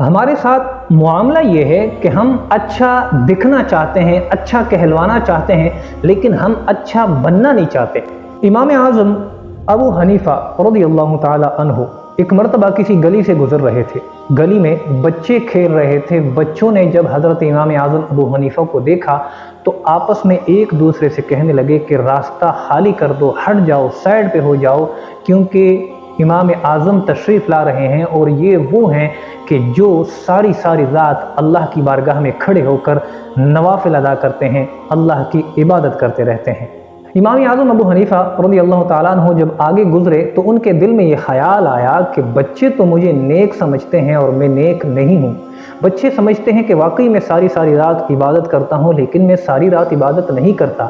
ہمارے ساتھ معاملہ یہ ہے کہ ہم اچھا دکھنا چاہتے ہیں، اچھا کہلوانا چاہتے ہیں، لیکن ہم اچھا بننا نہیں چاہتے۔ امام اعظم ابو حنیفہ رضی اللہ تعالی عنہ ایک مرتبہ کسی گلی سے گزر رہے تھے۔ گلی میں بچے کھیل رہے تھے۔ بچوں نے جب حضرت امام اعظم ابو حنیفہ کو دیکھا تو آپس میں ایک دوسرے سے کہنے لگے کہ راستہ خالی کر دو، ہٹ جاؤ، سائڈ پہ ہو جاؤ، کیونکہ امام اعظم تشریف لا رہے ہیں اور یہ وہ ہیں کہ جو ساری رات اللہ کی بارگاہ میں کھڑے ہو کر نوافل ادا کرتے ہیں، اللہ کی عبادت کرتے رہتے ہیں۔ امام اعظم ابو حنیفہ رضی اللہ تعالیٰ عنہ جب آگے گزرے تو ان کے دل میں یہ خیال آیا کہ بچے تو مجھے نیک سمجھتے ہیں اور میں نیک نہیں ہوں۔ بچے سمجھتے ہیں کہ واقعی میں ساری رات عبادت کرتا ہوں، لیکن میں ساری رات عبادت نہیں کرتا۔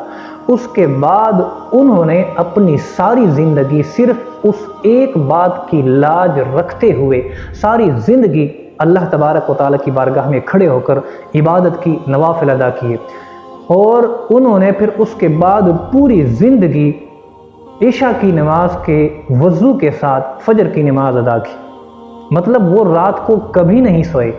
اس کے بعد انہوں نے اپنی ساری زندگی صرف اس ایک بات کی لاج رکھتے ہوئے ساری زندگی اللہ تبارک و تعالیٰ کی بارگاہ میں کھڑے ہو کر عبادت کی، نوافل ادا کیے، اور انہوں نے پھر اس کے بعد پوری زندگی عشاء کی نماز کے وضو کے ساتھ فجر کی نماز ادا کی۔ مطلب وہ رات کو کبھی نہیں سوئے۔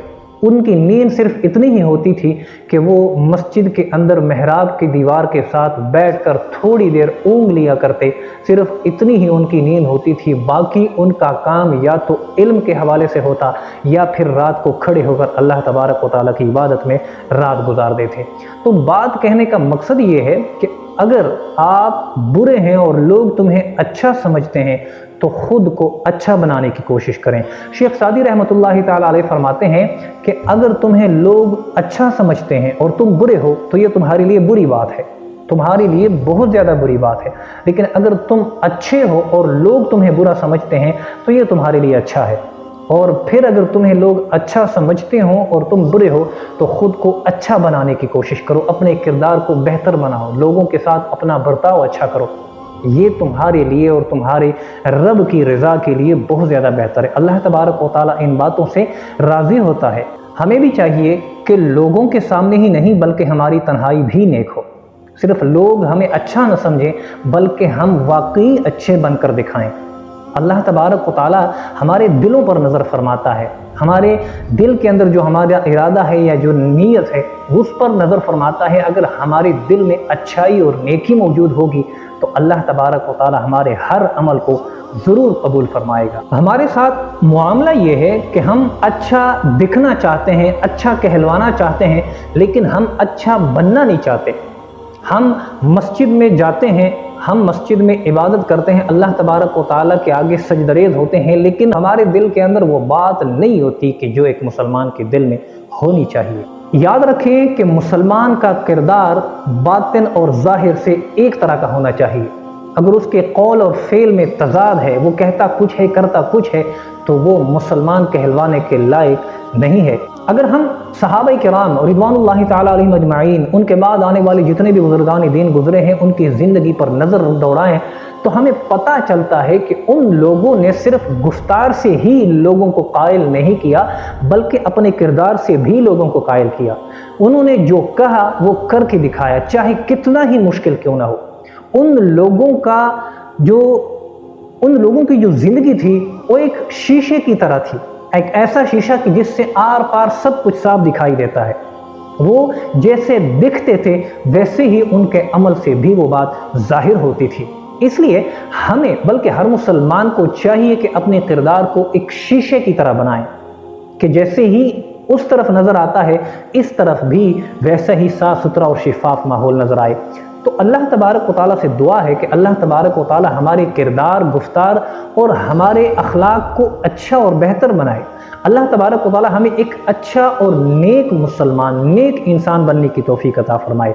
ان کی نیند صرف اتنی ہی ہوتی تھی کہ وہ مسجد کے اندر محراب کی دیوار کے ساتھ بیٹھ کر تھوڑی دیر اونگ لیا کرتے، صرف اتنی ہی ان کی نیند ہوتی تھی۔ باقی ان کا کام یا تو علم کے حوالے سے ہوتا یا پھر رات کو کھڑے ہو کر اللہ تبارک و تعالیٰ کی عبادت میں رات گزار دیتے۔ تو بات کہنے کا مقصد یہ ہے کہ اگر آپ برے ہیں اور لوگ تمہیں اچھا سمجھتے ہیں تو خود کو اچھا بنانے کی کوشش کریں۔ شیخ سعدی رحمۃ اللہ تعالیٰ علیہ فرماتے ہیں کہ اگر تمہیں لوگ اچھا سمجھتے ہیں اور تم برے ہو تو یہ تمہارے لیے بری بات ہے، تمہارے لیے بہت زیادہ بری بات ہے، لیکن اگر تم اچھے ہو اور لوگ تمہیں برا سمجھتے ہیں تو یہ تمہارے لیے اچھا ہے۔ اور پھر اگر تمہیں لوگ اچھا سمجھتے ہوں اور تم برے ہو تو خود کو اچھا بنانے کی کوشش کرو، اپنے کردار کو بہتر بناؤ، لوگوں کے ساتھ اپنا برتاؤ اچھا کرو۔ یہ تمہارے لیے اور تمہارے رب کی رضا کے لیے بہت زیادہ بہتر ہے۔ اللہ تبارک و تعالیٰ ان باتوں سے راضی ہوتا ہے۔ ہمیں بھی چاہیے کہ لوگوں کے سامنے ہی نہیں بلکہ ہماری تنہائی بھی نیک ہو۔ صرف لوگ ہمیں اچھا نہ سمجھیں بلکہ ہم واقعی اچھے بن کر دکھائیں۔ اللہ تبارک و تعالیٰ ہمارے دلوں پر نظر فرماتا ہے، ہمارے دل کے اندر جو ہمارا ارادہ ہے یا جو نیت ہے اس پر نظر فرماتا ہے۔ اگر ہمارے دل میں اچھائی اور نیکی موجود ہوگی تو اللہ تبارک و تعالیٰ ہمارے ہر عمل کو ضرور قبول فرمائے گا۔ ہمارے ساتھ معاملہ یہ ہے کہ ہم اچھا دکھنا چاہتے ہیں، اچھا کہلوانا چاہتے ہیں، لیکن ہم اچھا بننا نہیں چاہتے۔ ہم مسجد میں جاتے ہیں، ہم مسجد میں عبادت کرتے ہیں، اللہ تبارک و تعالیٰ کے آگے سجدریز ہوتے ہیں، لیکن ہمارے دل کے اندر وہ بات نہیں ہوتی کہ جو ایک مسلمان کے دل میں ہونی چاہیے۔ یاد رکھیں کہ مسلمان کا کردار باطن اور ظاہر سے ایک طرح کا ہونا چاہیے۔ اگر اس کے قول اور فعل میں تضاد ہے، وہ کہتا کچھ ہے کرتا کچھ ہے، تو وہ مسلمان کہلوانے کے لائق نہیں ہے۔ اگر ہم صحابہ کرام رضوان اللہ تعالیٰ علیہم اجمعین، ان کے بعد آنے والے جتنے بھی بزرگان دین گزرے ہیں، ان کی زندگی پر نظر دوڑائیں تو ہمیں پتہ چلتا ہے کہ ان لوگوں نے صرف گفتار سے ہی لوگوں کو قائل نہیں کیا بلکہ اپنے کردار سے بھی لوگوں کو قائل کیا۔ انہوں نے جو کہا وہ کر کے دکھایا، چاہے کتنا ہی مشکل کیوں نہ ہو۔ ان لوگوں کی جو زندگی تھی وہ ایک شیشے کی طرح تھی، ایک ایسا شیشہ کہ جس سے آر پار سب کچھ صاف دکھائی دیتا ہے۔ وہ جیسے دکھتے تھے ویسے ہی ان کے عمل سے بھی وہ بات ظاہر ہوتی تھی۔ اس لیے ہمیں بلکہ ہر مسلمان کو چاہیے کہ اپنے کردار کو ایک شیشے کی طرح بنائیں کہ جیسے ہی اس طرف نظر آتا ہے اس طرف بھی ویسا ہی صاف ستھرا اور شفاف ماحول نظر آئے۔ تو اللہ تبارک و تعالیٰ سے دعا ہے کہ اللہ تبارک و تعالیٰ ہمارے کردار، گفتار اور ہمارے اخلاق کو اچھا اور بہتر بنائے۔ اللہ تبارک و تعالیٰ ہمیں ایک اچھا اور نیک مسلمان، نیک انسان بننے کی توفیق عطا فرمائے۔